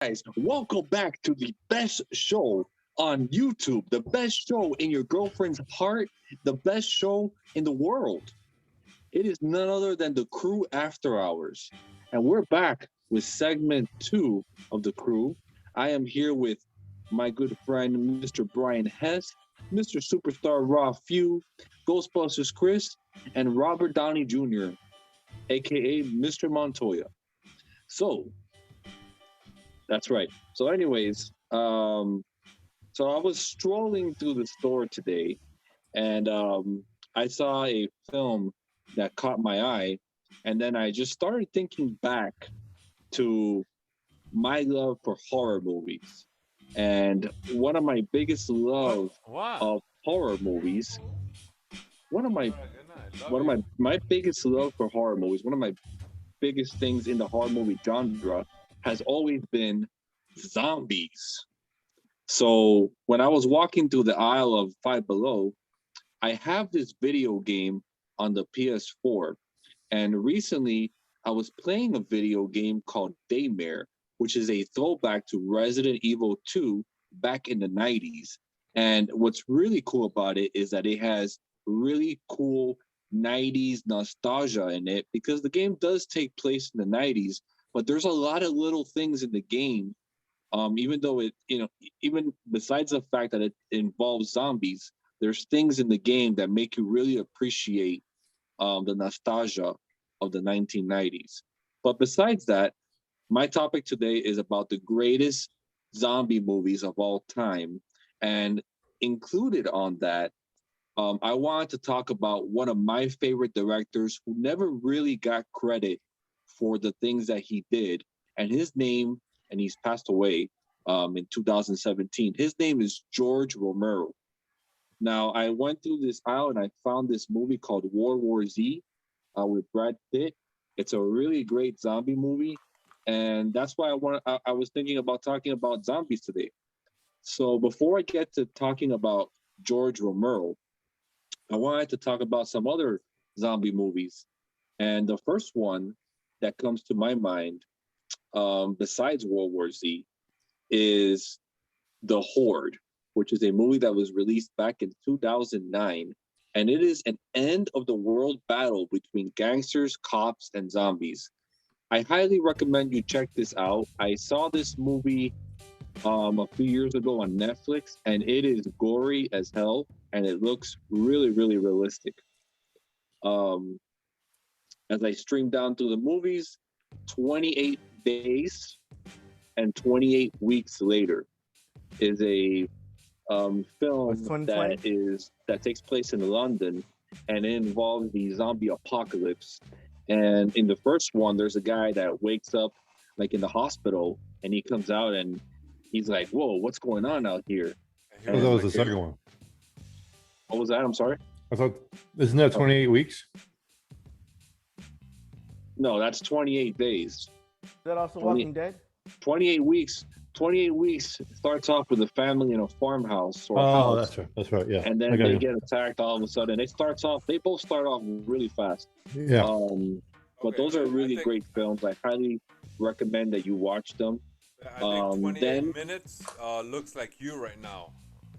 guys, welcome back to the best show on YouTube, the best show in your girlfriend's heart, the best show in the world. It is none other than the CREW After Hours. And we're back with segment two of the CREW. I am here with my good friend, Mr. Brian Hess, Mr. Superstar RaFEW, Ghostbusters Chris, and Robert Downey Jr., aka Mr. Montoya. So, that's right. So, anyways, so I was strolling through the store today, and I saw a film that caught my eye, and then I just started thinking back to my love for horror movies, and one of my biggest love Wow. of horror movies, one of my Alright, good night. one Love of you. my biggest love for horror movies, one of my biggest things in the horror movie genre has always been zombies. So when I was walking through the aisle of Five Below, I have this video game on the PS4. And recently I was playing a video game called Daymare, which is a throwback to Resident Evil 2 back in the 90s. And what's really cool about it is that it has really cool 90s nostalgia in it because the game does take place in the 90s, but there's a lot of little things in the game, even though even besides the fact that it involves zombies, there's things in the game that make you really appreciate the nostalgia of the 1990s. But besides that, my topic today is about the greatest zombie movies of all time. And included on that, I wanted to talk about one of my favorite directors who never really got credit for the things that he did. And his name, and he's passed away in 2017. His name is George Romero. Now, I went through this aisle and I found this movie called World War Z with Brad Pitt. It's a really great zombie movie, and that's why I was thinking about talking about zombies today. So before I get to talking about George Romero, I wanted to talk about some other zombie movies. And the first one that comes to my mind, besides World War Z, is The Horde, which is a movie that was released back in 2009. And it is an end of the world battle between gangsters, cops, and zombies. I highly recommend you check this out. I saw this movie a few years ago on Netflix, and it is gory as hell, and it looks really, really realistic. Um, as I stream down through the movies, 28 days and 28 weeks later is a What's film 2020? that takes place in London, and it involves the zombie apocalypse. And in the first one, there's a guy that wakes up like in the hospital, and he comes out and he's like, "Whoa, what's going on out here?" And he Oh, was that And was like, the second one. what was that? I'm sorry. I thought, isn't that 28 weeks? No, that's 28 days. Is that also 20 Walking Dead? 28 weeks. 28 weeks starts off with a family in a farmhouse or a Oh, house, that's right. That's right. Yeah. and I then got they you. get attacked all of a sudden. They both start off really fast. Yeah. But okay, those are I really think great films. I highly recommend that you watch them. I think 28 Then minutes looks like you right now.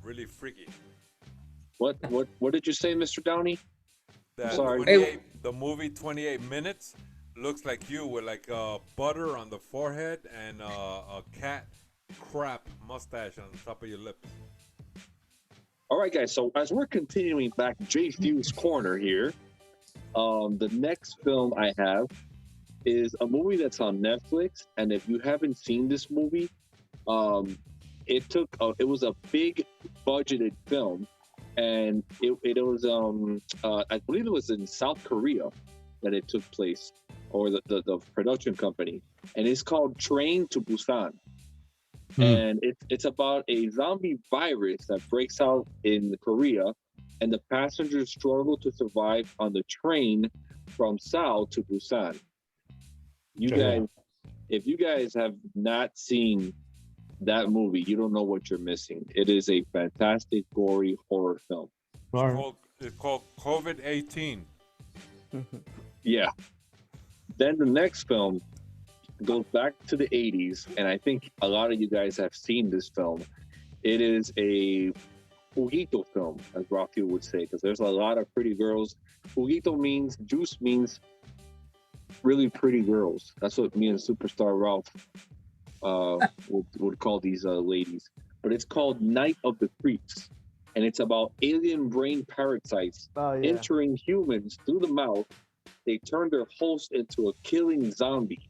Really freaky. what did you say, Mr. Downey? I'm That sorry. 28, the movie 28 minutes looks like you with like butter on the forehead and a cat crap mustache on the top of your lips. All right, guys. So as we're continuing back JFEW's corner here, the next film I have is a movie that's on Netflix, and if you haven't seen this movie, um, it was a big budgeted film, and it was I believe it was in South Korea that it took place, or the production company, and it's called Train to Busan. And it's about a zombie virus that breaks out in Korea, and the passengers struggle to survive on the train from Seoul to Busan. You Check it guys, out. if you guys have not seen that movie, you don't know what you're missing. It is a fantastic, gory horror film. All right. It's called COVID 18. Yeah. Then the next film goes back to the 80s, and I think a lot of you guys have seen this film. It is a juguito film, as RaFEW would say, because there's a lot of pretty girls. Juice means really pretty girls. That's what me and Superstar Ralph would call these ladies. But it's called Night of the Creeps, and it's about alien brain parasites entering humans through the mouth. They turn their host into a killing zombie.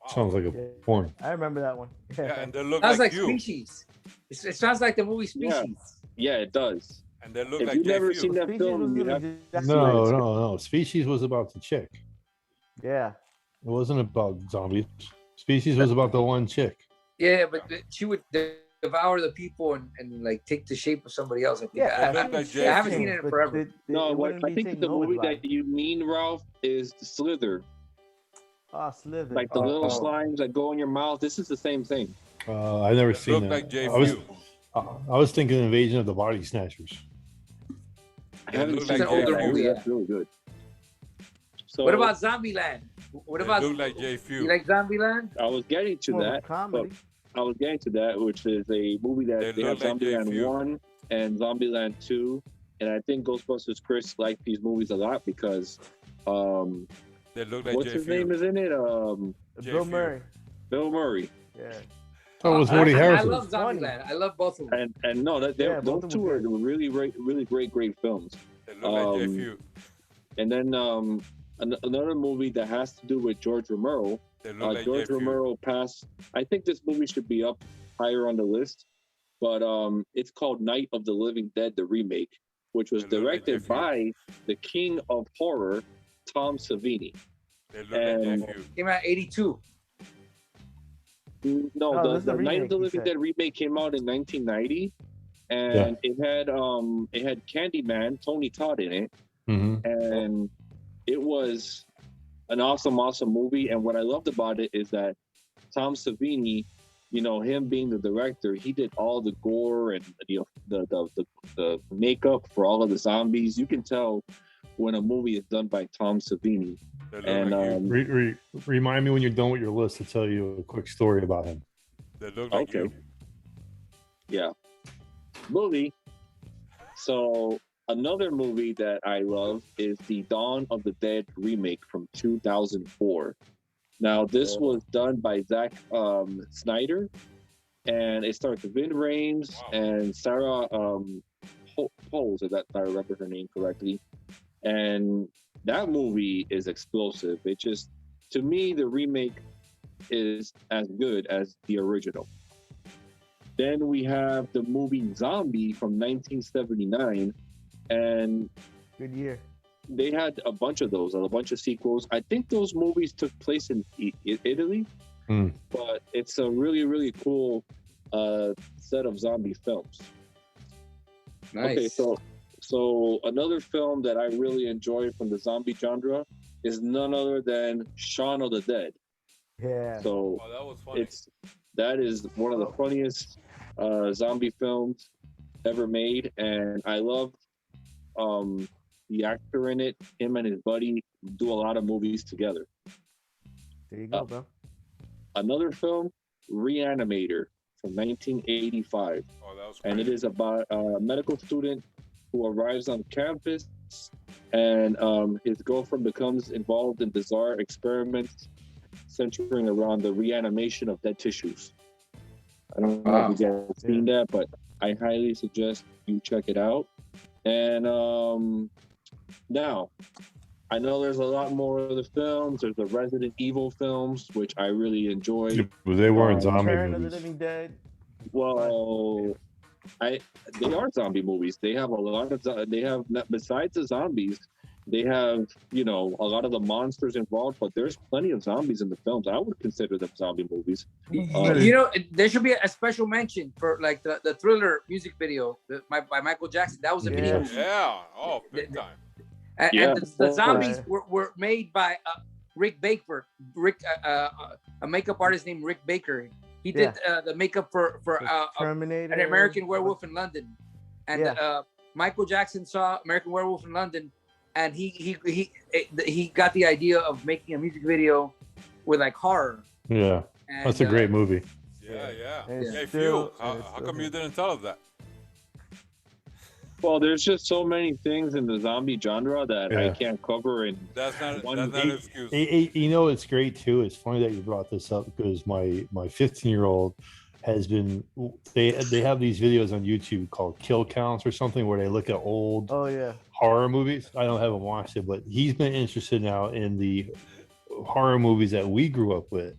Sounds like a porn. I remember that one. Yeah, and they look Sounds like you. Species. It sounds like the movie Species. Yeah, it does. And they look If like you've never JFEW. seen that film, you have No. Species was about the chick. Yeah. It wasn't about zombies. Species was about the one chick. Yeah, but she would devour the people and like take the shape of somebody else. I think. Yeah, look like I haven't JFEW. seen it in forever. No, what I think the movie that you mean, Ralph, is Slither. Oh, Slither. Like the little slimes that go in your mouth. This is the same thing. I never seen Look that. like JFEW. I was thinking Invasion of the Body Snatchers. I haven't look seen like that. older I heard movie, that's really good. So What about Zombieland? What They about look like JFEW. you like Zombieland? I was getting to More of a that. comedy. I was getting to that, which is a movie that They they have look like Zombieland JFEW. 1 and Zombieland 2. And I think Ghostbusters Chris liked these movies a lot because They look like what's his name JFEW. is in it? Bill JFEW. Murray. Bill Murray. Yeah. Oh, it was Woody I Harrelson. love Zombieland. I love both of them. And no, Yeah, both those of two them are good. really great films. They look like JFEW. And then another movie that has to do with George Romero. They look like George JFEW. Romero passed. I think this movie should be up higher on the list, but it's called Night of the Living Dead, the remake, which was They look like directed JFEW. by the king of horror, Tom Savini. They look and- like JFEW. Came out '82. No, No, this is the the Night of the remake, he Living said. Dead remake came out in 1990, and it had Candyman, Tony Todd in it, Mhm. and it was an awesome movie. And what I loved about it is that Tom Savini, you know, him being the director, he did all the gore and the makeup for all of the zombies. You can tell when a movie is done by Tom Savini. They look And like you. Remind me when you're done with your list to tell you a quick story about him. They look like okay. you. Yeah. Movie. So another movie that I love is the Dawn of the Dead remake from 2004. Now, this was done by Zack Snyder, and it stars Vin Rames and Sarah Poles, if I remember her name correctly. And that movie is explosive. It just, to me, the remake is as good as the original. Then we have the movie Zombie from 1979, and Good year. they had a bunch of those, a bunch of sequels. I think those movies took place in Italy, but it's a really cool set of zombie films. Nice. Okay, so another film that I really enjoy from the zombie genre is none other than Shaun of the Dead. Yeah. So Oh, that was funny. that is one of the funniest zombie films ever made, and I love the actor in it. Him and his buddy do a lot of movies together. There you go, bro. Another film, Reanimator from 1985, Oh, that was and it crazy. is about a medical student who arrives on campus, and his girlfriend becomes involved in bizarre experiments centering around the reanimation of dead tissues. I don't know if you guys have seen that, but I highly suggest you check it out. And now, I know there's a lot more of the films. There's the Resident Evil films, which I really enjoy. They weren't zombie Return of the movies. Living Dead. Well, they are zombie movies. They have a lot of besides the zombies, they have, you know, a lot of the monsters involved, but there's plenty of zombies in the films. I would consider them zombie movies. You know, there should be a special mention for like the Thriller music video by Michael Jackson. That was a video. Yeah. Oh, big time. And Yeah. the zombies were made by Rick Baker, a makeup artist named Rick Baker. He did the makeup for Terminator. An American Werewolf in London, and Michael Jackson saw American Werewolf in London, and he got the idea of making a music video with like horror. Yeah, And, that's a great movie. Yeah. And it's Yeah, still- how and it's still come you him. didn't tell us that? Well, there's just so many things in the zombie genre that I Yeah. can't cover in That's not one. that's not an excuse. You know, it's great too. It's funny that you brought this up because my 15-year-old has been. They have these videos on YouTube called Kill Counts or something where they look at old Oh yeah. horror movies. I haven't watched it, but he's been interested now in the horror movies that we grew up with.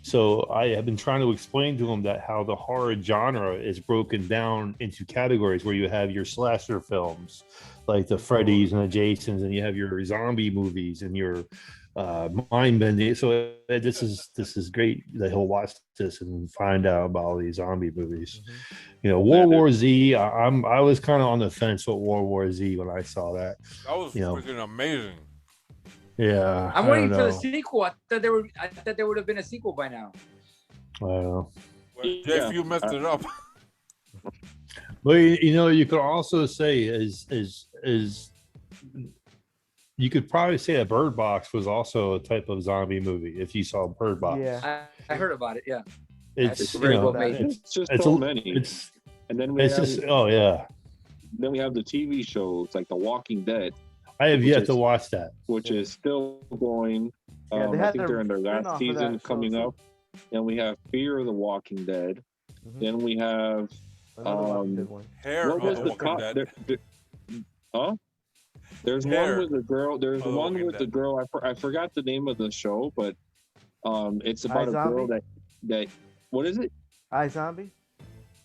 So I have been trying to explain to him that how the horror genre is broken down into categories where you have your slasher films, like the Freddys and the Jasons, and you have your zombie movies and your mind bending. So this is great that he'll watch this and find out about all these zombie movies. You know, World War Z. I was kind of on the fence with World War Z when I saw that. That was freaking amazing. Yeah, I'm I waiting don't for the know. sequel. I thought there would have been a sequel by now. I don't know. Well, JFEW messed it up. But you know, you could also say is you could probably say that Bird Box was also a type of zombie movie if you saw Bird Box. Yeah. I heard about it. Yeah. It's It's you very know, well made. It's just it's so a- many. it's And then we it's have, just yeah. then we have the TV shows like The Walking Dead, I have Which yet is- to watch that. which is still going. Yeah, they I had think they're in their spin-off last of season that show, coming too. up. Then we have Fear of the Walking Dead. Mhm. Then we have Another Walking Dead um, one. Hair what of was the the Walking cop? Dead. Huh? There's Hair one with the girl. There's of the one Walking with the Dead. girl. I forgot the name of the show, but it's about a girl iZombie? that what is it? iZombie?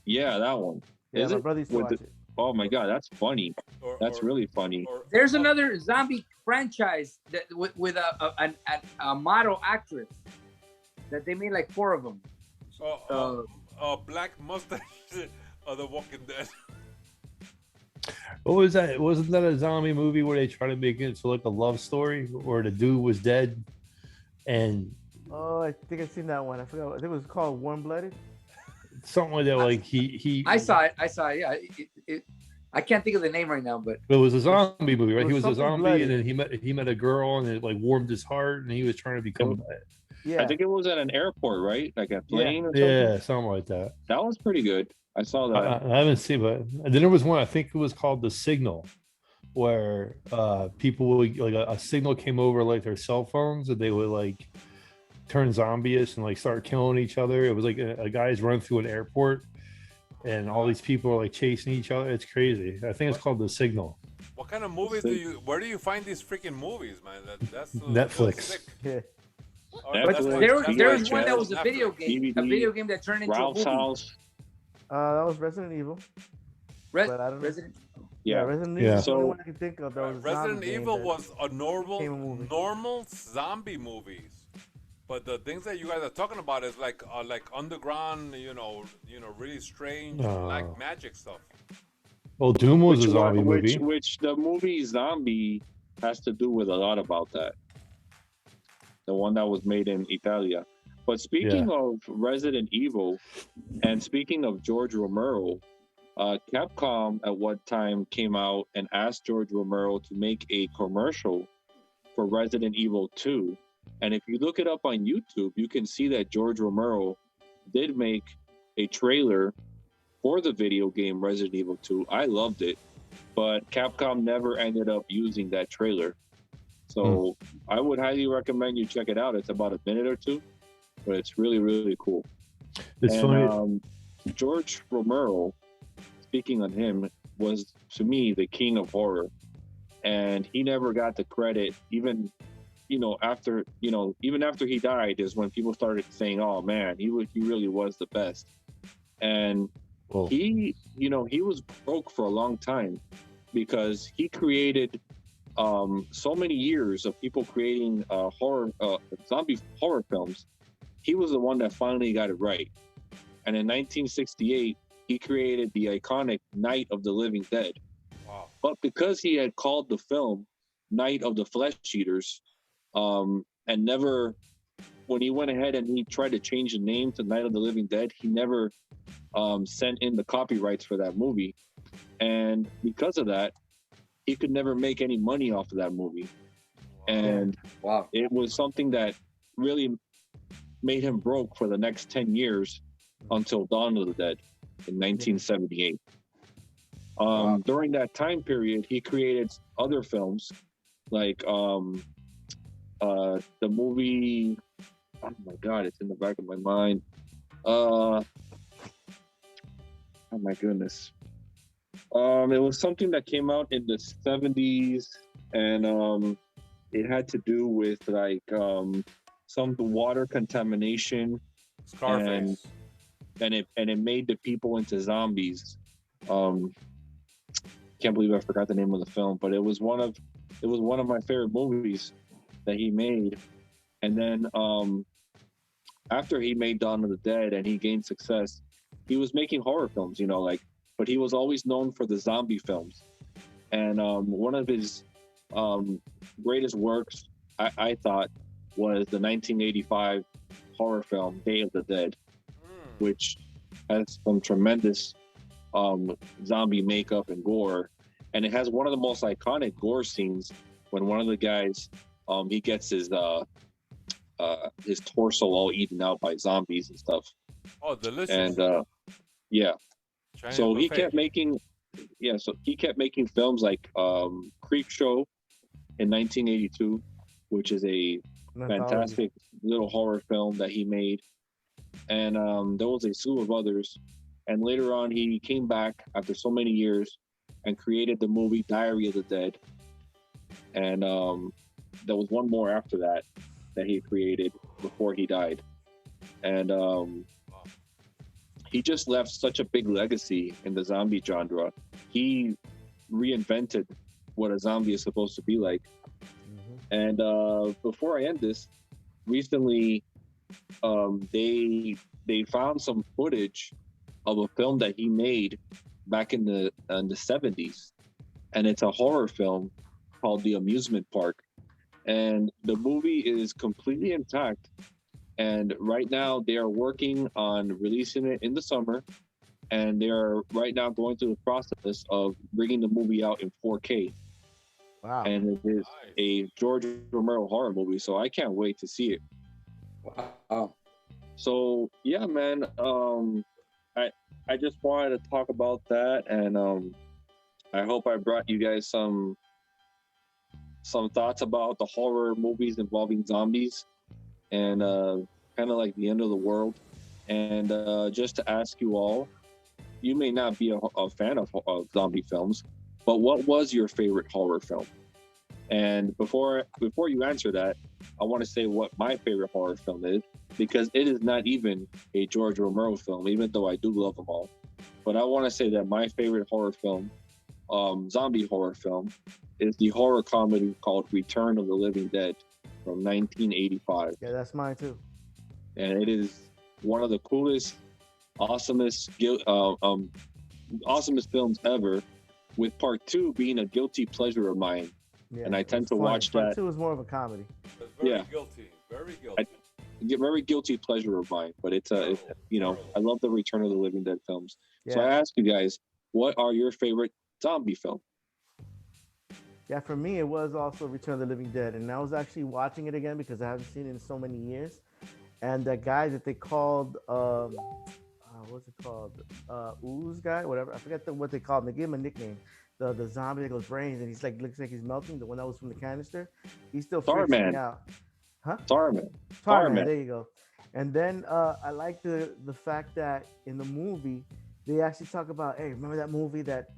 Yeah, that one. Yeah, Is my it? brother used to With watch the- it. Oh my god, that's funny. Or- That's or- really funny. or- There's or- another zombie franchise that with a model actress that they made like 4 of them. Black mustache of the Walking Dead. What was that? Wasn't that a zombie movie where they try to make it so like a love story where the dude was dead and Oh, I think I've seen that one. I forgot. I think it was called Warm Blooded. something like that? Like he I saw it. Yeah. I can't think of the name right now, but It was a zombie movie, right? it He was was a something zombie, bloody. and then he met a girl, and it like warmed his heart, and he was trying to become Yeah. I think it was at an airport, right? Like a plane or something. yeah, something like that. That was pretty good. I saw that. I haven't seen, but and then there was one I think it was called The Signal, where people would like a signal came over like their cell phones, and they would like turn zombie-ish and like start killing each other. It was like a guy's run through an airport, and all these people are like chasing each other. It's crazy. I think it's called The Signal. What kind of movies where do you find these freaking movies, man? That's Netflix. sick. Yeah. Oh, Netflix, that's why- there that's was why one that it's was a Netflix. video game, DVD, that turned into Ralph's a movie. House. That was Resident Evil. But I don't know. Resident. Yeah, Yeah. Resident Yeah. Evil. is the only So- one I can think of. That was a Resident zombie game Evil that- was a became a movie. normal zombie movies, but the things that you guys are talking about is like underground, you know, really strange black magic stuff. Well, Doom was a zombie movie. Which the movie Zombie has to do with a lot about that. The one that was made in Italia. But speaking of Resident Evil, and speaking of George Romero, Capcom at one time came out and asked George Romero to make a commercial for Resident Evil 2. And if you look it up on YouTube, you can see that George Romero did make a trailer for the video game Resident Evil 2. I loved it, but Capcom never ended up using that trailer. So I would highly recommend you check it out. It's about a minute or two, but it's really, really cool. It's funny. George Romero, speaking on him, was to me the king of horror, and he never got the credit. Even after he died is when people started saying, "Oh man, he really was the best." And he was broke for a long time because he created so many years of people creating zombie horror films. He was the one that finally got it right. And in 1968, he created the iconic Night of the Living Dead. Wow. But because he had called the film Night of the Flesh Eaters, and never, when he went ahead and he tried to change the name to Night of the Living Dead, he never sent in the copyrights for that movie. And because of that, he could never make any money off of that movie. And Wow. it was something that really made him broke for the next 10 years until Dawn of the Dead in 1978. During that time period, he created other films like the movie. Oh my God, it's in the back of my mind. Oh my goodness. It was something that came out in the 70s, and it had to do with like some water contamination, Scarface. and it made the people into zombies. Can't believe I forgot the name of the film, but it was one of my favorite movies that he made. And then after he made Dawn of the Dead and he gained success, he was making horror films, you know, like, but he was always known for the zombie films. And one of his greatest works, I thought, was the 1985 horror film Day of the Dead, which has some tremendous zombie makeup and gore. And it has one of the most iconic gore scenes when one of the guys, he gets his torso all eaten out by zombies and stuff. Oh, delicious. And yeah. Chinese So he buffet. kept making films like Creep Show in 1982, which is a fantastic little horror film that he made. And there was a slew of others. And later on, he came back after so many years and created the movie Diary of the Dead. And there was one more after that he created before he died. And he just left such a big legacy in the zombie genre. He reinvented what a zombie is supposed to be like. And before I end this, recently they found some footage of a film that he made back in the 70s, and it's a horror film called The Amusement Park. And the movie is completely intact, and right now they are working on releasing it in the summer, and they are right now going through the process of bringing the movie out in 4K. Wow. And it is a George Romero horror movie, so I can't wait to see it. Wow. So yeah, man, I just wanted to talk about that, and I hope I brought you guys some thoughts about the horror movies involving zombies and kind of like the end of the world. And just to ask you all, you may not be a fan of zombie films, but what was your favorite horror film? And before you answer that, I want to say what my favorite horror film is, because it is not even a George Romero film, even though I do love them all. But I want to say that my favorite horror film, zombie horror film, is the horror comedy called Return of the Living Dead from 1985. Yeah, that's mine too. And it is one of the coolest, awesomest films ever, with part 2 being a guilty pleasure of mine. Yeah, and I tend to funny. watch Part that. 2 is more of a comedy. It's very Yeah. guilty. Very guilty. Very guilty pleasure of mine, but it's you know, I love the Return of the Living Dead films. So Yeah. I ask you guys, what are your favorite zombie film? Yeah, for me, it was also Return of the Living Dead. And I was actually watching it again because I haven't seen it in so many years. And that guy that they called, what's it called? Ooze guy, whatever. I forget what they called him. They gave him a nickname. The zombie that goes brains, and he's like, looks like he's melting. The one that was from the canister. He still freaks me Starman. out. Huh? Starman. Starman, there you go. And then I like the fact that in the movie, they actually talk about, hey, remember that movie that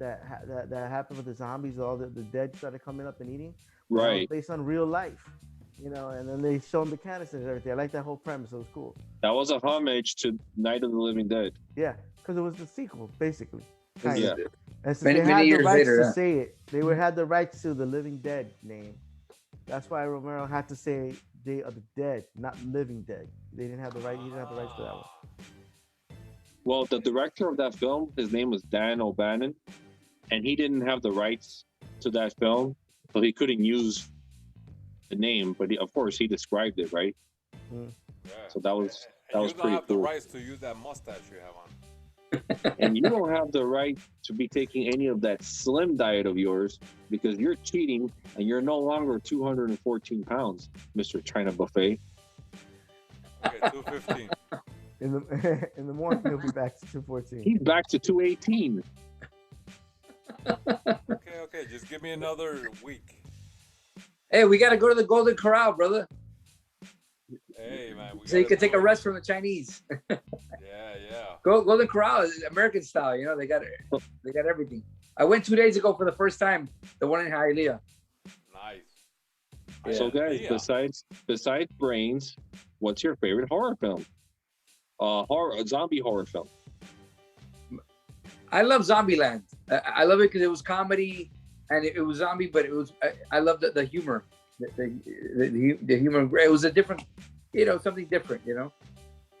happened with the zombies? All the dead started coming up and eating. Well, that was Right. based on real life, you know. And then they show them the canisters and everything. I like that whole premise. It was cool. That was a homage to Night of the Living Dead. Yeah, because it was the sequel, basically. This is Yeah. And since Many- they many had the years rights later, to yeah. say it, they had the rights to the Living Dead name. That's why Romero had to say Day of the Dead, not Living Dead. They didn't have the right. He didn't have the rights for that one. Well, the director of that film, his name was Dan O'Bannon, and he didn't have the rights to that film, so he couldn't use the name. But of course, he described it, right? Yeah. So that was And was you don't pretty have the cool. rights to use that mustache you have on. And you don't have the right to be taking any of that slim diet of yours, because you're cheating and you're no longer 214 pounds, Mr. China Buffet. Okay, 2:15. In the in the morning, he'll be back to 2:14. He's back to 218. Okay. Just give me another week. Hey, we got to go to the Golden Corral, brother. Hey, man. So you can take a rest from the Chinese. Yeah. Golden Corral is American style. You know, they got everything. I went 2 days ago for the first time. The one in Hialeah. Nice. So guys, Yeah. besides Brains, what's your favorite horror film? Zombie horror film. I love Zombieland. I love it because it was comedy and it was zombie, but it was I love the humor, the humor. It was a different, something different,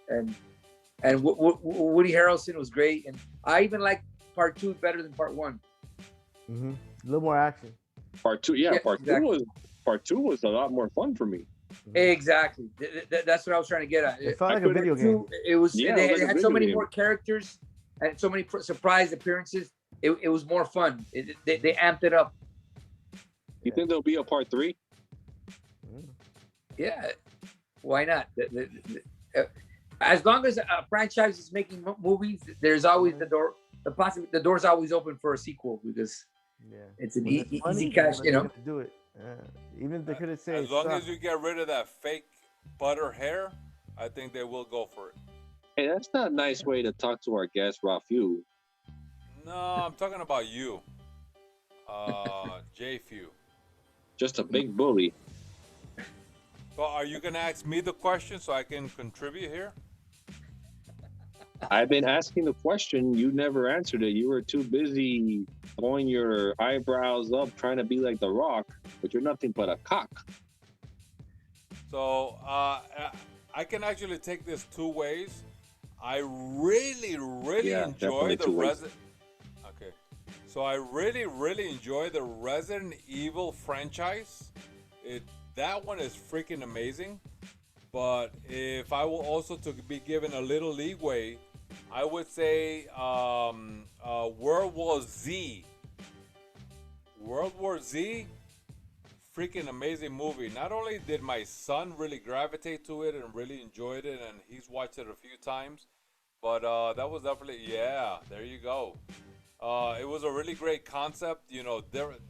and Woody Harrelson was great, and I even like part 2 better than part 1. Mm-hmm. A little more action. Part 2, exactly. Part two was a lot more fun for me. Exactly. That's what I was trying to get at. It felt like a video game. It was. Yeah, they like a had so video many game. more characters and so many surprise appearances. It was more fun. They amped it up. You think there'll be a part 3? Yeah, why not? As long as a franchise is making movies, there's always the door. The door's always open for a sequel because it's an easy cash. Do it. Even they could have said. As long as you get rid of that fake butter hair, I think they will go for it. Hey, that's not a nice way to talk to our guest, RaFEW. No, I'm talking about you, JFEW. Just a big bully. So, are you gonna ask me the question so I can contribute here? I've been asking the question. You never answered it. You were too busy throwing your eyebrows up, trying to be like The Rock, but you're nothing but a cock. So, I can actually take this 2 ways. I really enjoy the Resident. Okay, so I really enjoy the Resident Evil franchise. That one is freaking amazing. But if I will also to be given a little leeway, I would say World War Z. World War Z, freaking amazing movie. Not only did my son really gravitate to it and really enjoyed it, and he's watched it a few times, but that was definitely, there you go. It was a really great concept,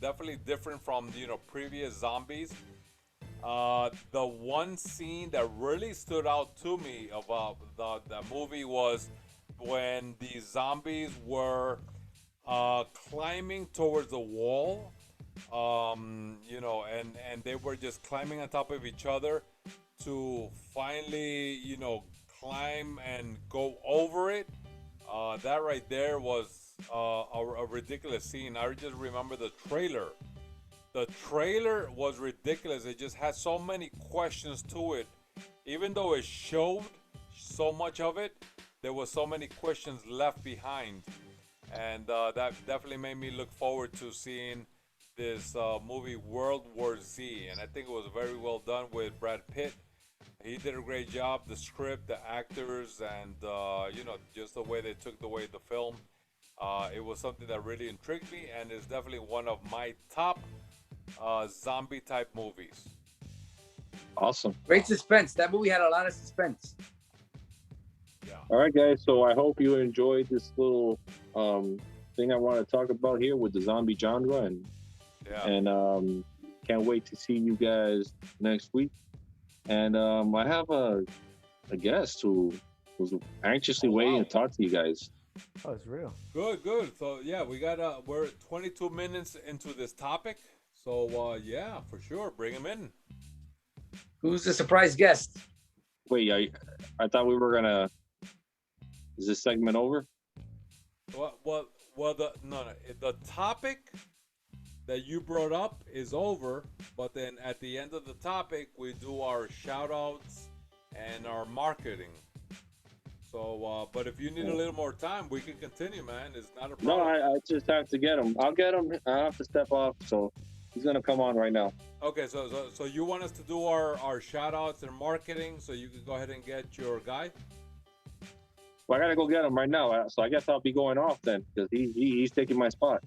definitely different from, previous zombies. The one scene that really stood out to me about the movie was when the zombies were climbing towards the wall, and they were just climbing on top of each other to finally, climb and go over it. That right there was a ridiculous scene. I just remember the trailer. The trailer was ridiculous. It just had so many questions to it. Even though it showed so much of it, there was so many questions left behind. And that definitely made me look forward to seeing this movie World War Z. And I think it was very well done with Brad Pitt. He did a great job. The script, the actors, and just the way they took the film. It was something that really intrigued me, and is definitely one of my top zombie type movies. Awesome. Great suspense. That movie had a lot of suspense. Yeah. All right, guys. So I hope you enjoyed this little thing I want to talk about here with the zombie genre, and can't wait to see you guys next week. And I have a guest who's anxiously waiting to talk to you guys. Oh, it's real. Good. So yeah, we're 22 minutes into this topic. So for sure, bring him in. Who's the surprise guest? Wait, I thought we were gonna. Is this segment over? Well, the topic that you brought up is over, but then at the end of the topic, we do our shout outs and our marketing. So, but if you need a little more time, we can continue, man. It's not a problem. No, I just have to get him. I'll get him. I have to step off, so he's gonna come on right now. Okay, so you want us to do our shout outs and marketing, so you can go ahead and get your guy? Well, I gotta go get him right now, so I guess I'll be going off then, because he's taking my spot.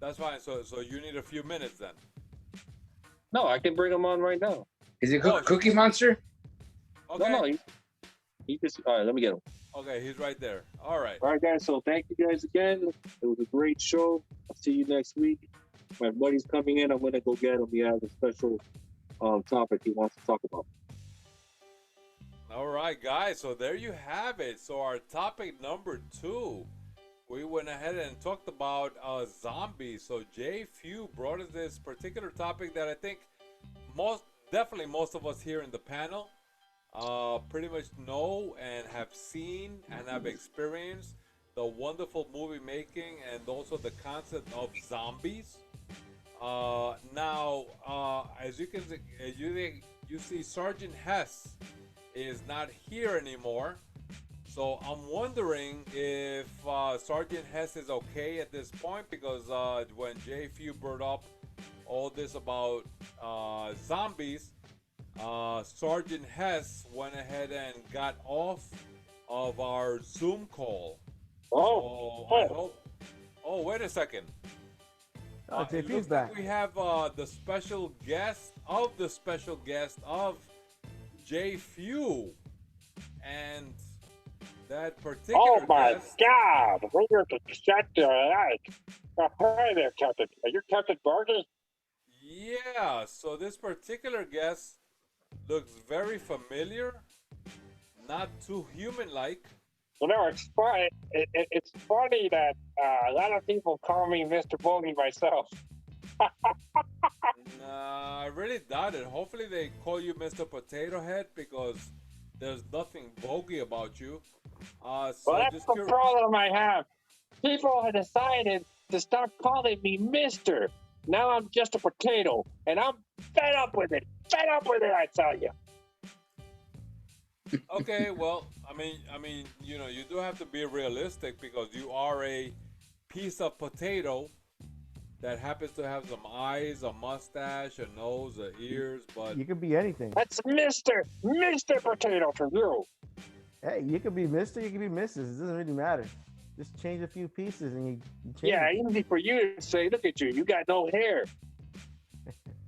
That's fine. So you need a few minutes then. No, I can bring him on right now. Is it Cookie Monster? Okay. No, He just all right. Let me get him. Okay, he's right there. All right. All right, guys. So thank you guys again. It was a great show. I'll see you next week. My buddy's coming in. I'm gonna go get him. He has a special topic he wants to talk about. All right, guys. So there you have it. So our topic number 2, we went ahead and talked about zombies. So JFEW brought us this particular topic that I think most of us here in the panel pretty much know and have seen and have experienced the wonderful movie making and also the concept of zombies. Now, as you can see, you see Sgt Hess is not here anymore. So I'm wondering if Sgt Hess is okay at this point, because when JFEW brought up all this about zombies, Sgt Hess went ahead and got off of our Zoom call. So I hope. Oh, wait a second. It looks back. like we have the special guest of JFEW, and that particular. Oh my guest, God! We're going to shut your eyes. Hi there, Captain. Are you Captain Bogy? Yeah. So this particular guest looks very familiar, not too human-like. You know, it's funny. It's funny that a lot of people call me Mr. Bogy myself. Nah, I really doubt it. Hopefully they call you Mr. Potato Head, because there's nothing bogey about you. Well, that's the problem I have. People have decided to stop calling me Mister. Now I'm just a potato, and I'm fed up with it. Fed up with it, I tell you. Okay, well, I mean, you know, you do have to be realistic, because you are a piece of potato that happens to have some eyes, a mustache, a nose, ears, but you could be anything. That's Mr. Potato for you. Hey, you could be Mr. You could be Mrs. It doesn't really matter. Just change a few pieces and you change. Yeah, easy for you to say. Look at you. You got no hair.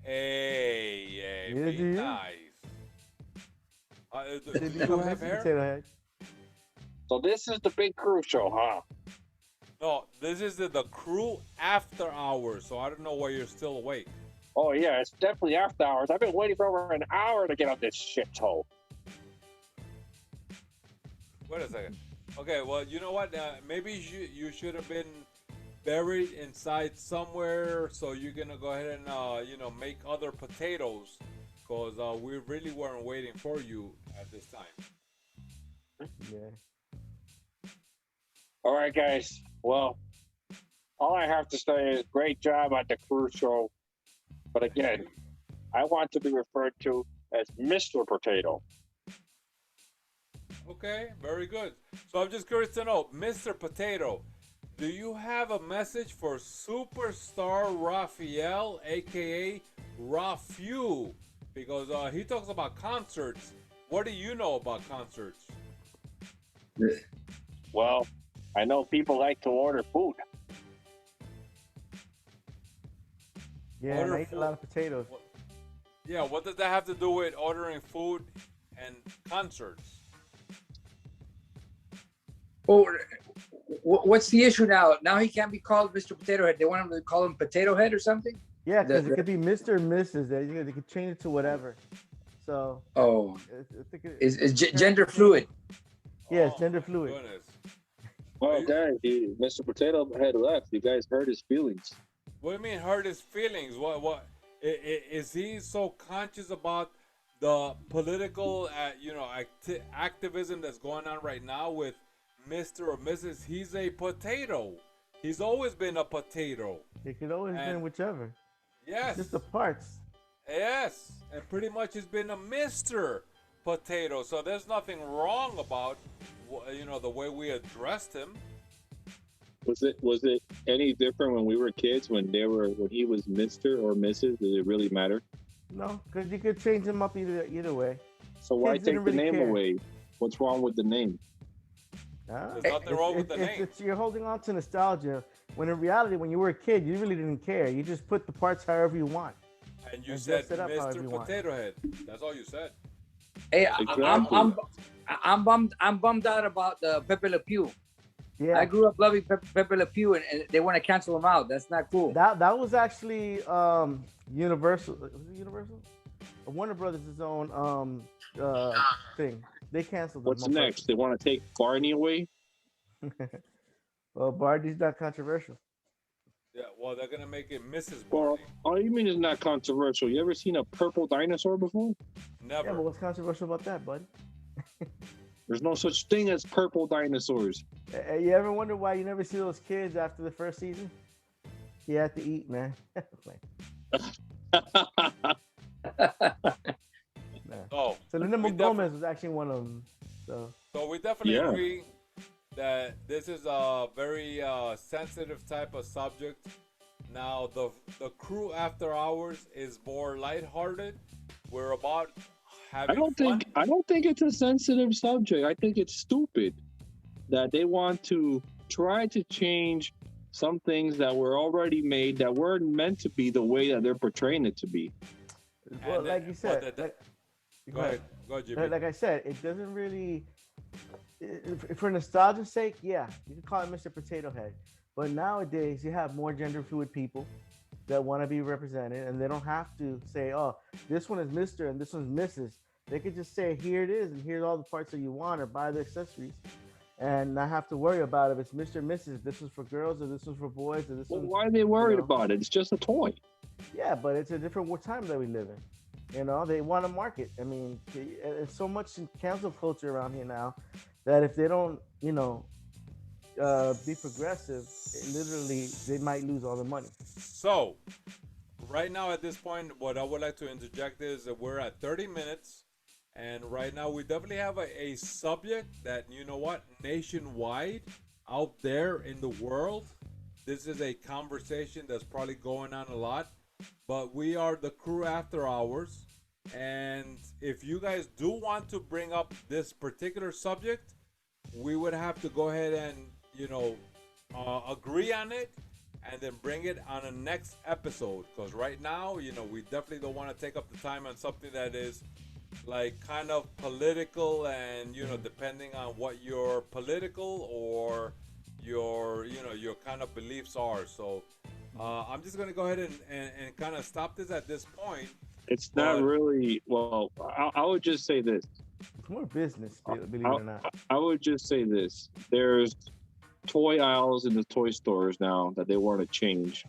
Hey, Yeah, be nice. Do you have hair? So this is the big CREW show, huh? No, this is the CREW After Hours, so I don't know why you're still awake. Oh, yeah, it's definitely after hours. I've been waiting for over an hour to get out this shithole. Wait a second. Okay, well, you know what? Maybe you should have been buried inside somewhere, so you're going to go ahead and, you know, make other potatoes, because we really weren't waiting for you at this time. Yeah. All right, guys. Well, all I have to say is great job at the CREW show. But again, I want to be referred to as Mr. Potato. Okay, very good. So I'm just curious to know, Mr. Potato, do you have a message for superstar Rafael, aka RaFEW? Because he talks about concerts. What do you know about concerts? Well, I know people like to order food. Yeah, and I eat a lot of potatoes. Yeah, what does that have to do with ordering food and concerts? Oh, what's the issue now? Now he can't be called Mr. Potato Head. They want him to call him Potato Head or something? Yeah, because it could be Mr. or Mrs. They could change it to whatever. So. Oh. I think it's gender fluid. Yeah, it's gender fluid. Goodness. Well, guys, Mr. Potato Head left. You guys hurt his feelings. What do you mean hurt his feelings? What is he so conscious about the political, you know, activism that's going on right now with Mr. or Mrs.? He's a potato. He's always been a potato. It could always been whichever. Yes. It's just the parts. Yes, and pretty much he's been a Mr. Potato. So there's nothing wrong about, you know, the way we addressed him. Was it any different when we were kids, when he was Mr. or Mrs.? Did it really matter? No, because you could change him up either way. So why take the name away? What's wrong with the name? There's nothing wrong with the name. You're holding on to nostalgia, when in reality, when you were a kid, you really didn't care. You just put the parts however you want. And you said Mr. Potato Head. That's all you said. Hey, Exactly. I'm bummed out about the Pepe Le Pew. Yeah, I grew up loving Pepe Le Pew, and they want to cancel him out. That's not cool. that was actually Universal. Was it Universal? Warner Brothers' own thing. They canceled them What's on next? purpose. They want to take Barney away? Well, Barney's not controversial. Yeah, well, they're gonna make it Mrs. Well, Barney. all you mean is not controversial. You ever seen a purple dinosaur before? Yeah, Never. but what's controversial about that, buddy? There's no such thing as purple dinosaurs. You ever wonder why you never see those kids after the first season? You have to eat, man. Oh, Selena we Gomez was actually one of them. So we definitely Yeah. agree that this is a very sensitive type of subject. Now the CREW After Hours is more lighthearted. We're about having I don't think it's a sensitive subject. I think it's stupid that they want to try to change some things that were already made that weren't meant to be the way that they're portraying it to be. Well, like you said, go ahead, JP. like I said, it doesn't really. For nostalgia's sake, yeah, you can call it Mr. Potato Head. But nowadays, you have more gender fluid people that want to be represented, and they don't have to say, "Oh, this one is Mr. and this one's Mrs." They could just say, "Here it is, and here's all the parts that you want," or buy the accessories, and not have to worry about if it's Mr. and Mrs. This one's for girls, or this one's for boys, or this Well, one's. why are they worried about it? It's just a toy. Yeah, but it's a different time that we live in. You know, they want to market. I mean, it's so much in cancel culture around here now that if they don't, be progressive, literally they might lose all the money. So, right now at this point, what I would like to interject is that we're at 30 minutes, and right now we definitely have a subject that, you know what, nationwide, out there in the world, this is a conversation that's probably going on a lot, but we are the CREW After Hours, and if you guys do want to bring up this particular subject, we would have to go ahead and, agree on it and then bring it on a next episode, because right now, we definitely don't want to take up the time on something that is like kind of political, and depending on what your political or your kind of beliefs are. So I'm just gonna go ahead and kind of stop this at this point. It's not really, well, I would just say this. It's more business, believe it or not. I would just say this. There's toy aisles in the toy stores now that they want to change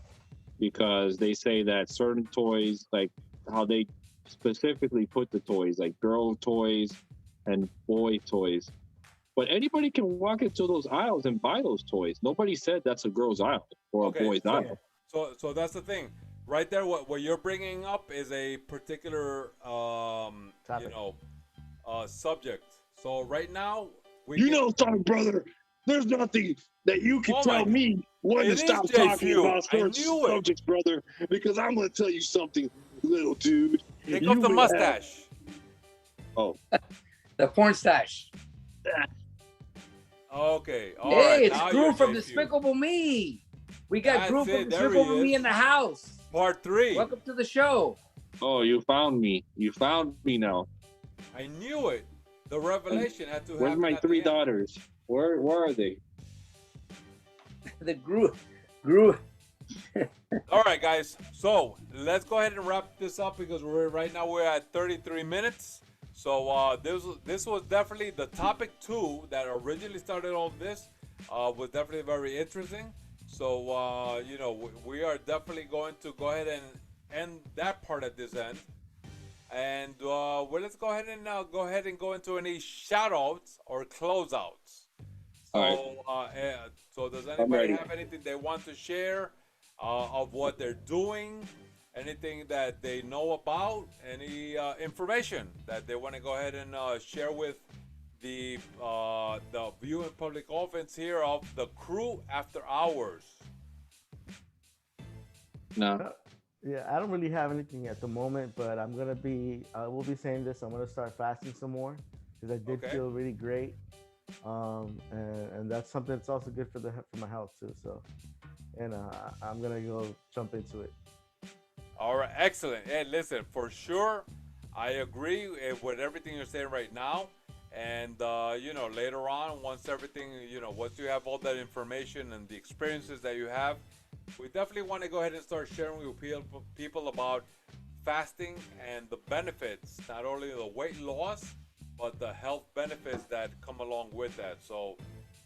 because they say that certain toys, like how they specifically put the toys, like girl toys and boy toys. But anybody can walk into those aisles and buy those toys. Nobody said that's a girl's aisle or a boy's aisle. So that's the thing. Right there, what you're bringing up is a particular, subject. So right now, Son, brother, there's nothing that you can tell me when to stop talking about certain subjects, brother, because I'm going to tell you something, little dude. Pick up the mustache. The porn stash. Okay. All right. It's CREW from Despicable Me. We got CREW from Despicable Me in the house. Part 3. Welcome to the show. Oh, you found me. You found me now. I knew it. The revelation had to happen. Where's my 3 daughters? Where are they? The grew. All right, guys. So let's go ahead and wrap this up because right now we're at 33 minutes. So this was definitely the topic 2 that originally started all this. Was definitely very interesting. So we are definitely going to go ahead and end that part at this end. And let's go ahead and go into any shout outs or closeouts. So does anybody have anything they want to share of what they're doing? Anything that they know about? Any information that they want to go ahead and share with the viewing public audience here of the CREW After Hours? No. Yeah, I don't really have anything at the moment, but I will be saying this. I'm gonna start fasting some more because I did feel really great, and that's something that's also good for my health too. So, I'm gonna go jump into it. All right, excellent. Hey, listen, for sure, I agree with everything you're saying right now. And, you know, later on, once everything, you know, once you have all that information and the experiences that you have, we definitely want to go ahead and start sharing with people about fasting and the benefits, not only the weight loss, but the health benefits that come along with that. So,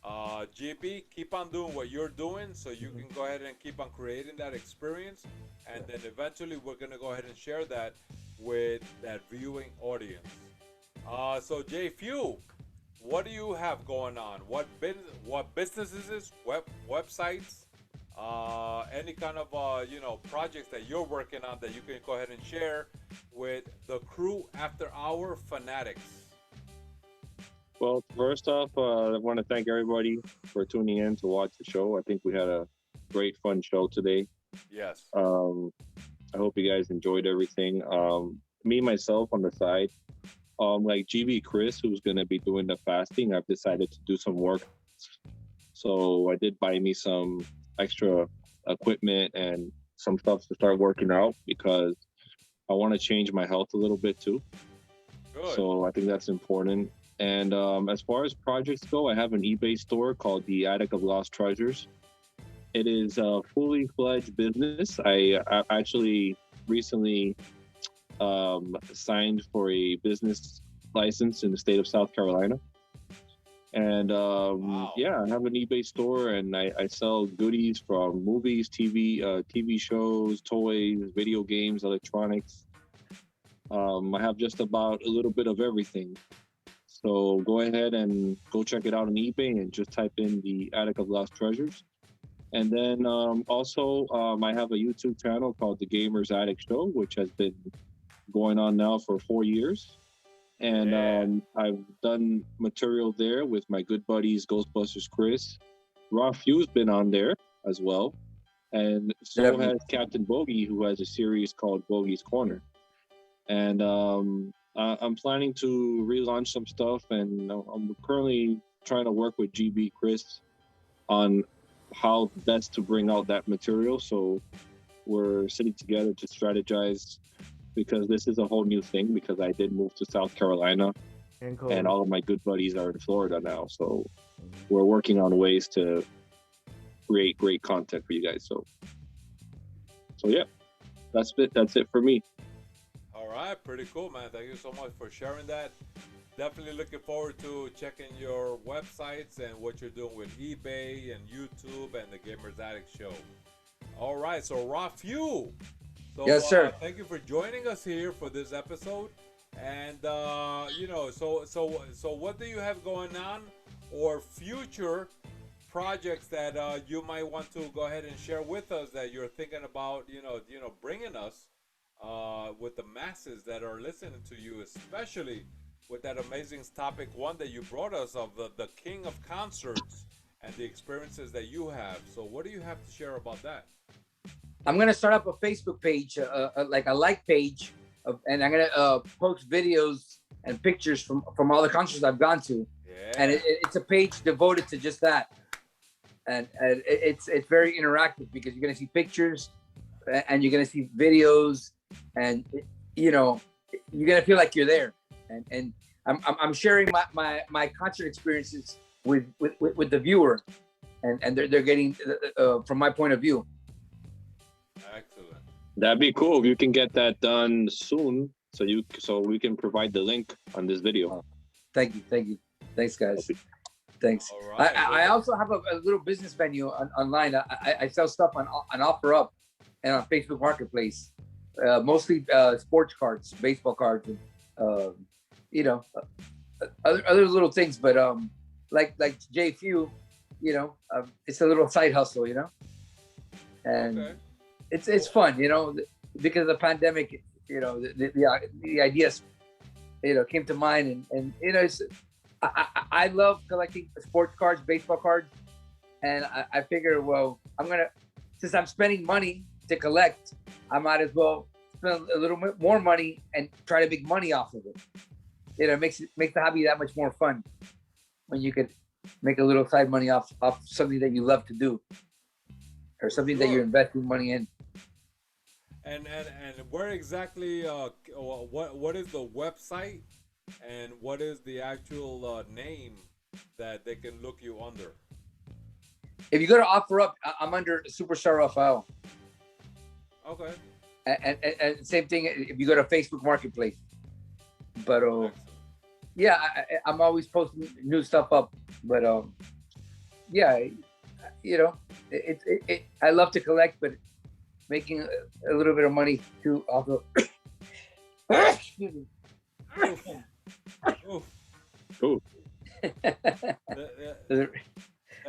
GP, keep on doing what you're doing so you can go ahead and keep on creating that experience. And then eventually we're going to go ahead and share that with that viewing audience. So JFEW, what do you have going on? What businesses is websites? Any kind of you know, projects that you're working on that you can go ahead and share with the CREW After-Hour fanatics? Well, first off, I want to thank everybody for tuning in to watch the show. I think we had a great, fun show today. Yes. I hope you guys enjoyed everything. Me, myself, on the side, like GB Chris, who's going to be doing the fasting, I've decided to do some work. So I did buy me some extra equipment and some stuff to start working out because I want to change my health a little bit too. Good. So I think that's important. And as far as projects go, I have an eBay store called the Attic of Lost Treasures. It is a fully fledged business. I actually recently signed for a business license in the state of South Carolina. And wow. Yeah, I have an eBay store, and I sell goodies from movies, TV shows, toys, video games, electronics. I have just about a little bit of everything. So go ahead and go check it out on eBay and just type in the Attic of Lost Treasures. And then also, I have a YouTube channel called The Gamers Attic Show, which has been going on now for 4 years. And I've done material there with my good buddies, GhostBusters Chris. RaFEW's been on there as well. And so has Captain Bogy, who has a series called Bogy's Corner. And I'm planning to relaunch some stuff, and I'm currently trying to work with GB Chris on how best to bring out that material. So we're sitting together to strategize, because this is a whole new thing, because I did move to South Carolina and all of my good buddies are in Florida now. So we're working on ways to create great content for you guys. So yeah, that's it for me. All right, pretty cool, man. Thank you so much for sharing that. Definitely looking forward to checking your websites and what you're doing with eBay and YouTube and the Gamers Attic Show. All right, so RaFEW. So, yes, sir. Thank you for joining us here for this episode. And you know, so what do you have going on, or future projects that you might want to go ahead and share with us that you're thinking about, you know, bringing us with the masses that are listening to you, especially with that amazing topic one that you brought us of the king of concerts and the experiences that you have. So what do you have to share about that? I'm gonna start up a Facebook page, like a like page, and I'm gonna post videos and pictures from all the concerts I've gone to. Yeah. And it's a page devoted to just that. And it's very interactive, because you're gonna see pictures and you're gonna see videos, and you know, you're gonna feel like you're there. And I'm sharing my concert experiences with the viewer, and they're getting from my point of view. Excellent. That'd be cool if you can get that done soon, so we can provide the link on this video. Thank you, thanks guys. Thanks. Right. I also have a little business venue online. I sell stuff on OfferUp and on Facebook Marketplace, mostly sports cards, baseball cards, and you know, other little things. But like JFEW, you know, it's a little side hustle, you know, and okay. It's fun, you know, because of the pandemic. You know, the ideas, you know, came to mind, and you know, I love collecting sports cards, baseball cards, and I figure, well, since I'm spending money to collect, I might as well spend a little bit more money and try to make money off of it. You know, it makes the hobby that much more fun when you could make a little side money off something that you love to do, or something that you're investing money in. And where exactly? What is the website? And what is the actual name that they can look you under? If you go to OfferUp, I'm under Superstar Rafael. Okay. And same thing if you go to Facebook Marketplace. But yeah, I'm always posting new stuff up. But yeah, you know, I love to collect, but making a little bit of money too. Also, excuse me. Oof. Ooh. That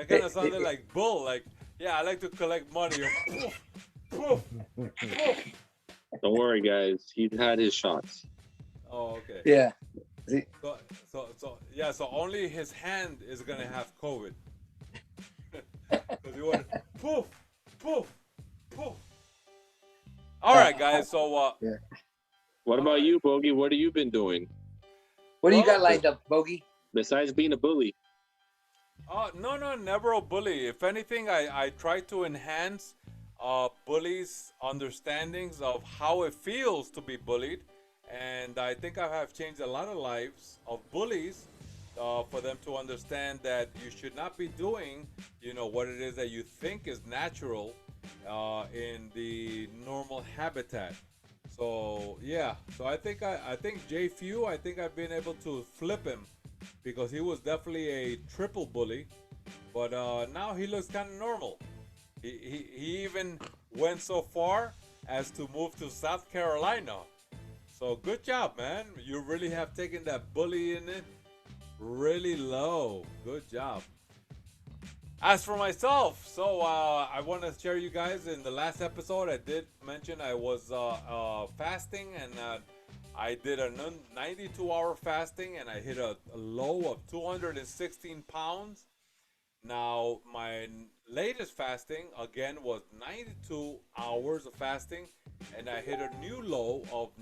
kind of sounded like bull. Like, yeah, I like to collect money. Don't worry, guys. He's had his shots. Oh, okay. Yeah. So only his hand is gonna have COVID. Because you want poof, poof, poof. All right, guys. So yeah. What about you, Bogy? What have you been doing? What do you got lined up, Bogy? Besides being a bully. No, never a bully. If anything, I try to enhance bullies' understandings of how it feels to be bullied. And I think I have changed a lot of lives of bullies for them to understand that you should not be doing, what it is that you think is natural in the normal habitat. So yeah, so I think JFEW, I think I've been able to flip him because he was definitely a triple bully, but now he looks kind of normal. He even went so far as to move to South Carolina. So good job, man. You really have taken that bully in it really low. Good job. As for myself, so I want to share you guys, in the last episode I did mention I was fasting, and I did a 92-hour fasting, and I hit a low of 216 pounds. Now my latest fasting again was 92 hours of fasting, and I hit a new low of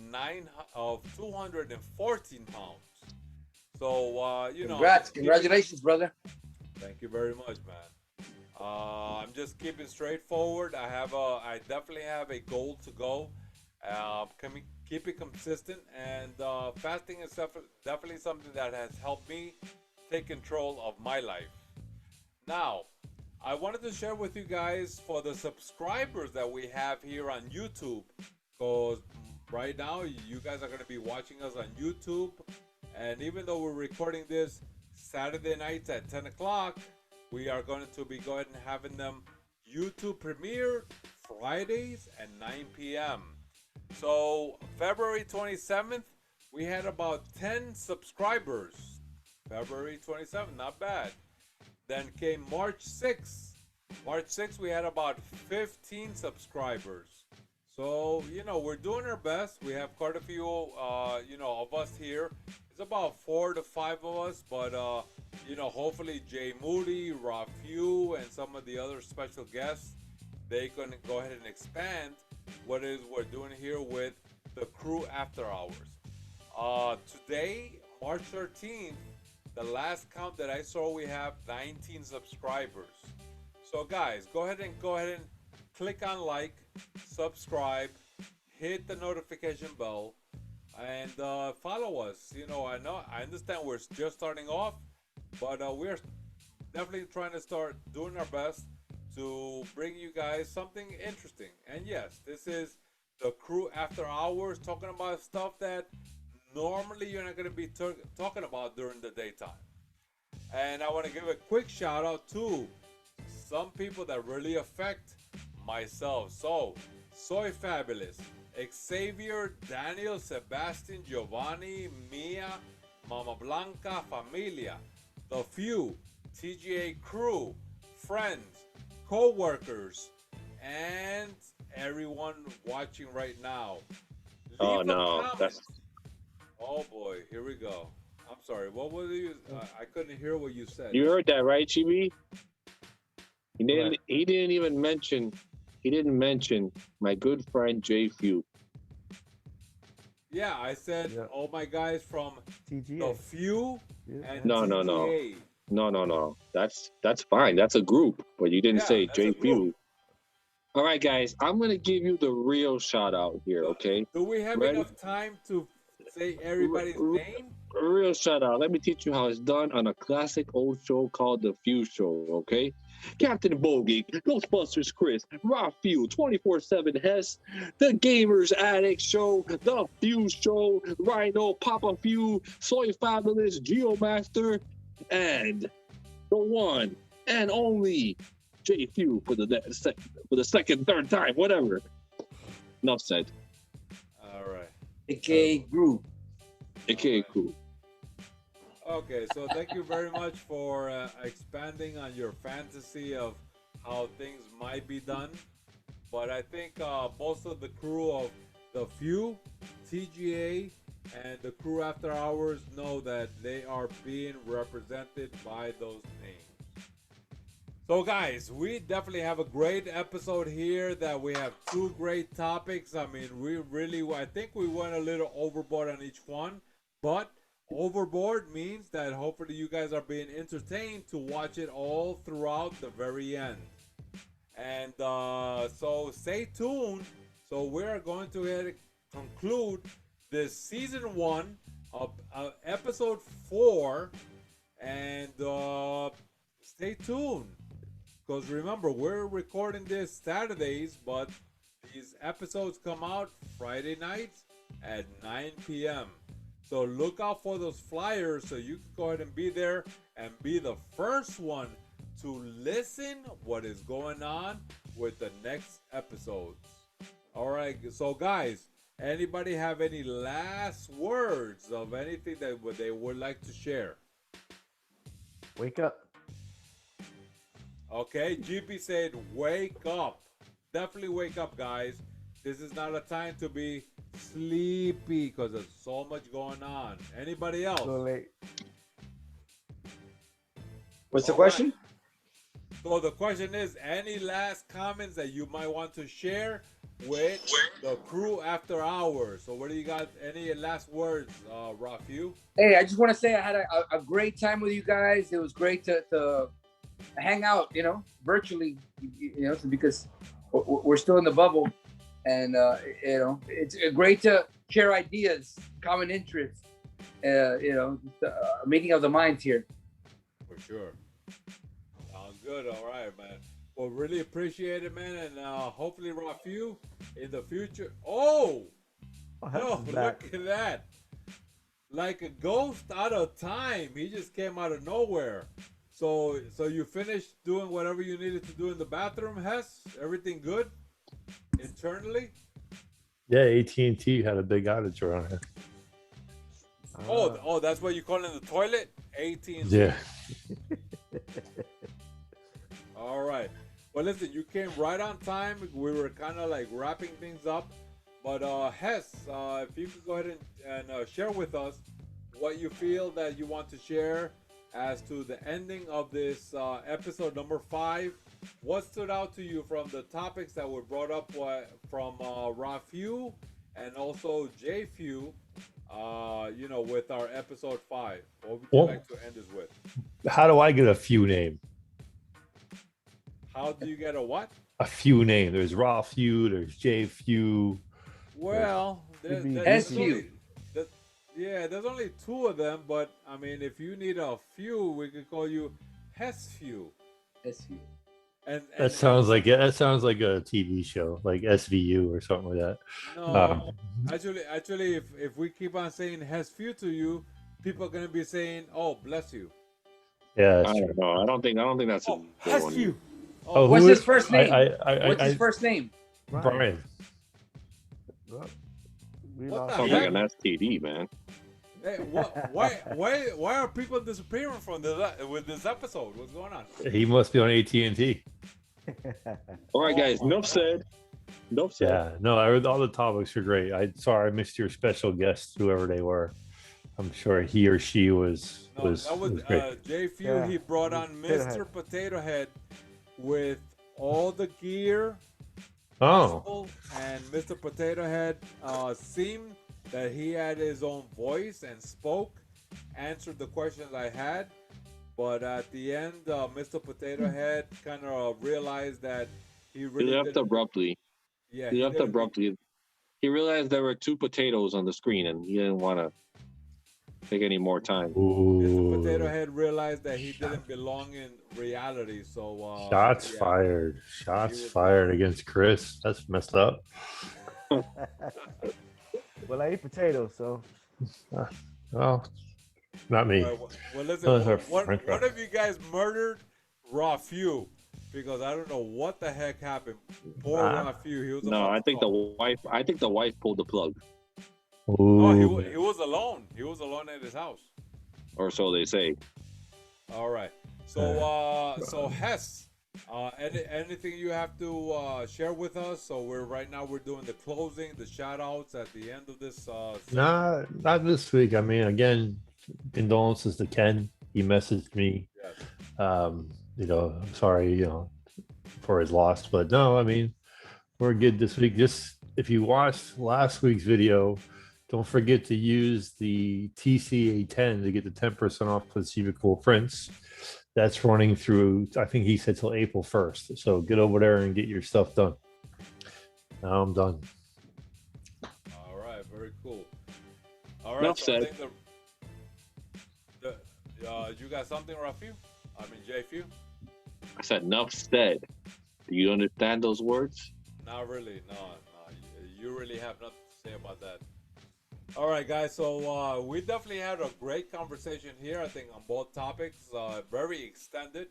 214 pounds. So Congratulations, brother. Thank you very much, man. I'm just keeping straightforward. I definitely have a goal to go. Keep it consistent, and fasting is definitely something that has helped me take control of my life. Now, I wanted to share with you guys for the subscribers that we have here on YouTube, because right now you guys are going to be watching us on YouTube, and even though we're recording this Saturday nights at 10 o'clock, we are going to be going and having them YouTube premiere Fridays at 9 p.m. So February 27th, we had about 10 subscribers. February 27th, not bad. Then came March 6th. March 6th, we had about 15 subscribers. So, we're doing our best. We have quite a few, of us here. It's about 4 to 5 of us, but, hopefully JMoody, RaFEW, and some of the other special guests, they can go ahead and expand what it is we're doing here with the CREW Afterhours. Today, March 13th, the last count that I saw, we have 19 subscribers. So guys, go ahead and click on like, subscribe, hit the notification bell, and follow us. I understand we're just starting off, but we're definitely trying to start doing our best to bring you guys something interesting. And yes, this is the CREW After Hours, talking about stuff that normally you're not going to be talking about during the daytime. And I want to give a quick shout out to some people that really affect myself. So, Soy Fabulous, Xavier, Daniel, Sebastian, Giovanni, Mia, Mama Blanca, Familia, The Few, TGA Crew, friends, co-workers, and everyone watching right now. Oh no, Oh boy, here we go. I'm sorry. What was you? I couldn't hear what you said. You heard that, right, Chibi? He didn't even mention. He didn't mention my good friend JFEW. Yeah, I said all my guys from TGA. The Few and No. TGA. No. That's fine. That's a group, but you didn't say JFEW. All right, guys, I'm gonna give you the real shout out here. Okay. Do we have Ready? enough time to say everybody's name? Real shout out. Let me teach you how it's done on a classic old show called The Few Show. Okay. Captain Bogy, Ghostbusters Chris, RaFEW, 24/7 Hess, The Gamers Addict Show, The Few Show, Rhino, Papa Few, Soy Fabulous, Geomaster, and the one and only JFEW for the second, third time, whatever. Enough said. All right. AKA GREW. AKA CREW. Okay, so thank you very much for expanding on your fantasy of how things might be done. But I think most of the crew of the Few, T.C.A, and the CREW After Hours know that they are being represented by those names. So guys, we definitely have a great episode here that we have two great topics. I mean, I think we went a little overboard on each one, but overboard means that hopefully you guys are being entertained to watch it all throughout the very end. And so stay tuned. So we're going to conclude this season 1 of episode 4. And stay tuned. Because remember, we're recording this Saturdays, but these episodes come out Friday nights at 9 p.m. So look out for those flyers so you can go ahead and be there and be the first one to listen what is going on with the next episodes. All right, so guys, anybody have any last words of anything that they would like to share? Wake up. Okay, GP said wake up. Definitely wake up, guys. This is not a time to be sleepy because there's so much going on. Anybody else? So late. What's the question? Right. So the question is, any last comments that you might want to share with the CREW After Hours? So what do you got? Any last words, RaFEW? Hey, I just want to say I had a great time with you guys. It was great to hang out, virtually, because we're still in the bubble. And, it's great to share ideas, common interests, a meeting of the minds here. For sure. Sounds good. All right, man. Well, really appreciate it, man. And hopefully, RaFEW in the future. Oh, look at that. Like a ghost out of time. He just came out of nowhere. So you finished doing whatever you needed to do in the bathroom, Hess? Everything good? Internally? Yeah, AT&T had a big outage around here. Oh, that's what you call it in the toilet? AT&T. Yeah. All right. Well, listen, you came right on time. We were kind of like wrapping things up. But Hess, if you could go ahead and share with us what you feel that you want to share as to the ending of this episode number 5. What stood out to you from the topics that were brought up from RaFEW and also JFEW, with our episode 5? What would you like to end this with? How do I get a few name? How do you get a what? A few name. There's RaFEW, there's JFEW. Well, there's only 2 of them, but I mean, if you need a few, we could call you HessFew. SVU. And that sounds like a TV show, like SVU or something like that. No, actually, if we keep on saying HessFew to you, people are gonna be saying, "Oh, bless you." Yeah, I don't know. I don't think that's a HessFew. Oh, what's his first name? What's his first name? Brian. Sounds like an STD, man. Hey, why are people disappearing from with this episode? What's going on? He must be on AT&T. All right, guys. Enough said. Yeah, no, all the topics are great. Sorry I missed your special guests, whoever they were. I'm sure he or she was that was great. JFEW. Yeah. He brought on Mr. Potato Head with all the gear. Oh. And Mr. Potato Head seemed that he had his own voice and spoke, answered the questions I had. But at the end, Mr. Potato Head kind of realized that he left abruptly. Yeah, he left abruptly. He realized there were 2 potatoes on the screen, and he didn't want to take any more time. Mr. Potato Head realized that he didn't belong in reality, so shots fired. Shots fired against Chris. That's messed up. Well, I eat potatoes, so. Well, not me. Right, well, listen. One of you guys murdered RaFEW because I don't know what the heck happened. Poor RaFEW. He was I think the wife pulled the plug. No, he was alone. He was alone at his house. Or so they say. All right. So Hess, anything you have to share with us? So right now we're doing the closing, the shout outs at the end of this. Not this week. I mean, again, condolences to Ken. He messaged me. Yes. I'm sorry, for his loss, but no, I mean, we're good this week. Just if you watched last week's video, don't forget to use the T.C.A. 10 to get the 10% off Placebo Cool Prints. That's running through, I think he said, till April 1st. So get over there and get your stuff done. Now I'm done. All right, very cool. All right, Enough said. You got something, RaFEW? I mean, JFEW? I said enough said. Do you understand those words? Not really. No. You really have nothing to say about that. All right, guys. So we definitely had a great conversation here. I think on both topics, very extended.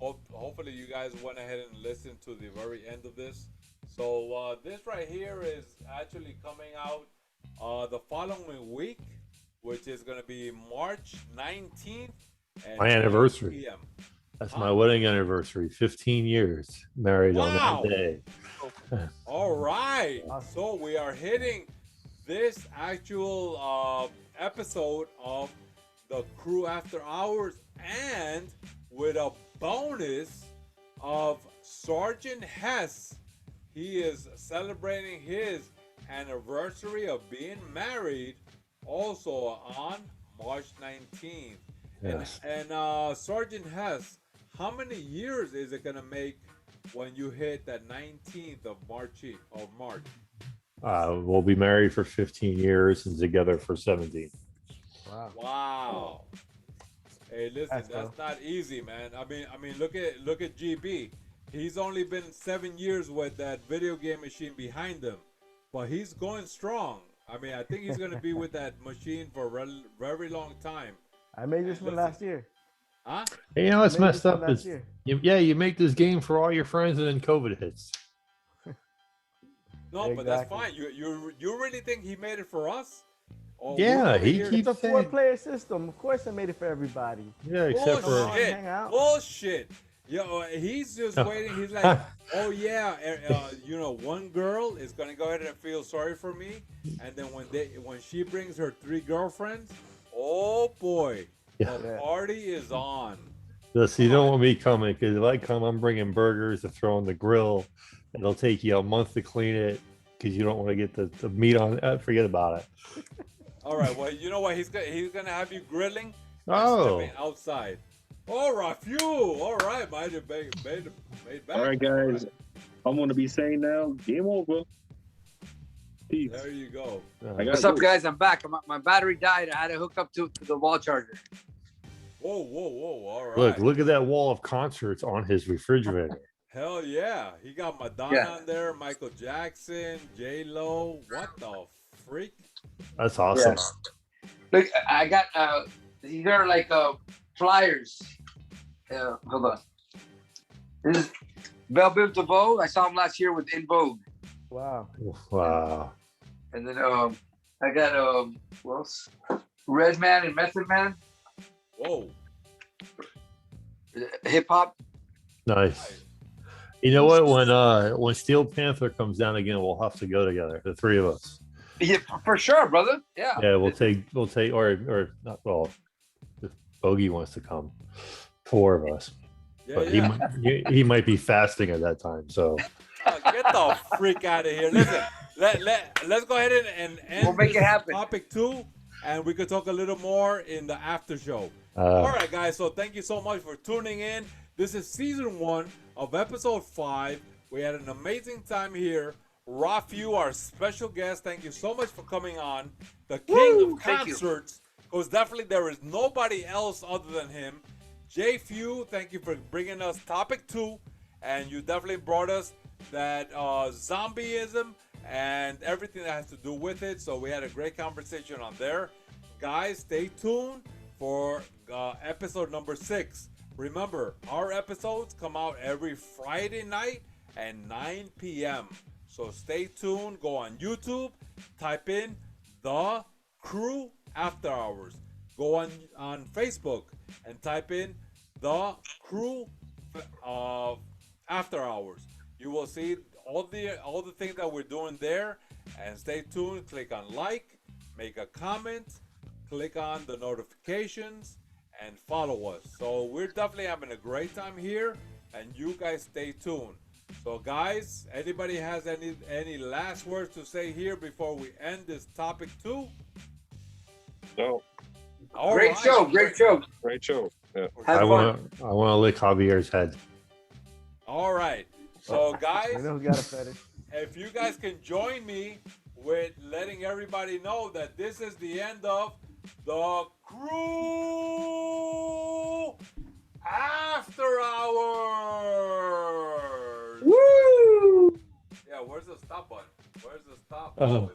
Hopefully, you guys went ahead and listened to the very end of this. So this right here is actually coming out the following week, which is going to be March 19th. My anniversary. That's my wedding anniversary. 15 years married on that day. All right. So we are hitting this actual episode of the CREW After Hours, and with a bonus of Sgt Hess. He is celebrating his anniversary of being married also on March 19th. Yes. And Sgt Hess, how many years is it gonna make when you hit that 19th of March? We'll be married for 15 years and together for 17. Wow. Hey, listen, that's not easy, man. I mean, look at GB. He's only been 7 years with that video game machine behind him, but he's going strong. I mean, I think he's gonna be with that machine for a very long time. I made this one last year. Huh? Hey, it's messed up. You make this game for all your friends, and then COVID hits. No, but that's fine. You really think he made it for us? Yeah, it's a 4-player system. Of course, I made it for everybody. Yeah, except for hang out. Bullshit. Yo, he's just waiting. He's like, oh yeah, one girl is gonna go ahead and feel sorry for me, and then when she brings her 3 girlfriends, oh boy, the party is on. You don't want me coming, because if I come, I'm bringing burgers to throw on the grill. It'll take you a month to clean it because you don't want to get the meat on. Forget about it. All right. Well, you know what? He's gonna have you grilling. Stepping outside. Oh, RaFEW. All right, made back. All right, guys. I'm gonna be saying now, game over. Peace. There you go. What's up, guys? I'm back. My battery died. I had to hook up to the wall charger. Whoa. All right. Look at that wall of concerts on his refrigerator. Hell yeah. He got Madonna on there, Michael Jackson, J-Lo. What the freak? That's awesome. Yeah. Look, I got these are like flyers. Hold on. This is Ep5-2. I saw him last year with In Vogue. Wow. And then I got what else? Redman and Method Man. Whoa. Hip hop. Nice. You know what? When Steel Panther comes down again, we'll have to go together, the 3 of us. Yeah, for sure, brother. Yeah. Yeah, we'll take or not. Well, if Bogy wants to come, 4 of us. Yeah, but he might be fasting at that time. So get the freak out of here. Listen, let's go ahead and end we'll make it happen. Topic 2, and we could talk a little more in the after show. All right, guys. So thank you so much for tuning in. This is season 1 of episode 5 We had an amazing time here. RaFEW, our special guest, thank you so much for coming on. The king of concerts, because definitely there is nobody else other than him. JFEW, thank you for bringing us topic 2, and you definitely brought us that zombieism and everything that has to do with it. So we had a great conversation on there. Guys, stay tuned for episode number 6. Remember, our episodes come out every Friday night at 9 p.m. So stay tuned. Go on YouTube, type in the CREW Afterhours. Go on Facebook and type in the CREW Afterhours. You will see all the things that we're doing there. And stay tuned. Click on like, make a comment, click on the notifications, and follow us. So we're definitely having a great time here, and you guys stay tuned. So guys, anybody has any last words to say here before we end this topic 2? No. Great show. Great show. Yeah. I want to lick Javier's head. All right. So guys, I know who got a fetish. If you guys can join me with letting everybody know that this is the end of the CREW After Hours. Woo! Yeah, where's the stop button? Where's the stop? Oh.